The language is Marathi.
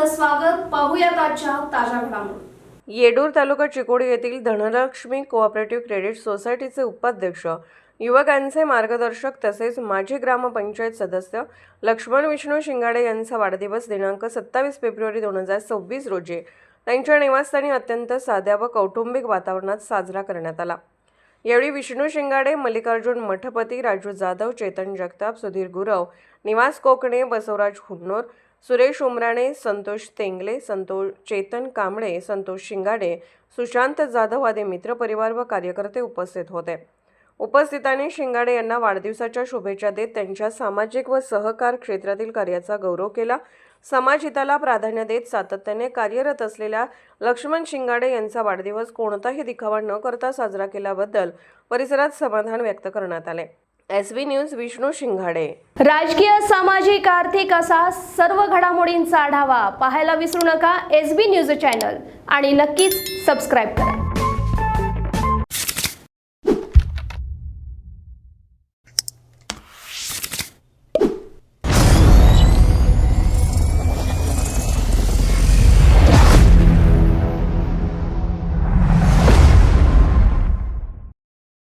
आपलं स्वागत. पाहूयात आजच्या ताज्या घडामोडी. येडूर तालुका चिकोडी येथील धनलक्ष्मी कोऑपरेटिव्ह क्रेडिट सोसायटीचे उपाध्यक्ष, युवकांचे मार्गदर्शक तसेच माजी ग्रामपंचायत सदस्य लक्ष्मण विष्णू शिंगाडे यांचा वाढदिवस दिनांक 27 फेब्रुवारी 2026 रोजी त्यांच्या निवासस्थानी अत्यंत साध्या व कौटुंबिक वातावरणात साजरा करण्यात आला. यावेळी विष्णू शिंगाडे, मल्लिकार्जुन मठपती, राजू जाधव, चेतन जगताप, सुधीर गुरव, निवास कोकणे, बसवराज हुन्नोर, सुरेश उमराणे, संतोष तेंगले, चेतन कांबळे, संतोष शिंगाडे, सुशांत जाधव आदी मित्रपरिवार व कार्यकर्ते उपस्थित होते. उपस्थितांनी शिंगाडे यांना वाढदिवसाच्या शुभेच्छा देत त्यांच्या सामाजिक व सहकार क्षेत्रातील कार्याचा गौरव केला. समाजहिताला प्राधान्य देत सातत्याने कार्यरत असलेल्या लक्ष्मण शिंगाडे यांचा वाढदिवस कोणताही दिखावा न करता साजरा केल्याबद्दल परिसरात समाधान व्यक्त करण्यात आले. SB न्यूज विष्णू शिंगाडे. राजकीय, सामाजिक, आर्थिक असा सर्व घडामोडींचा आढावा पाहायला विसरू नका SB न्यूज चॅनल आणि नक्कीच सबस्क्राईब करा.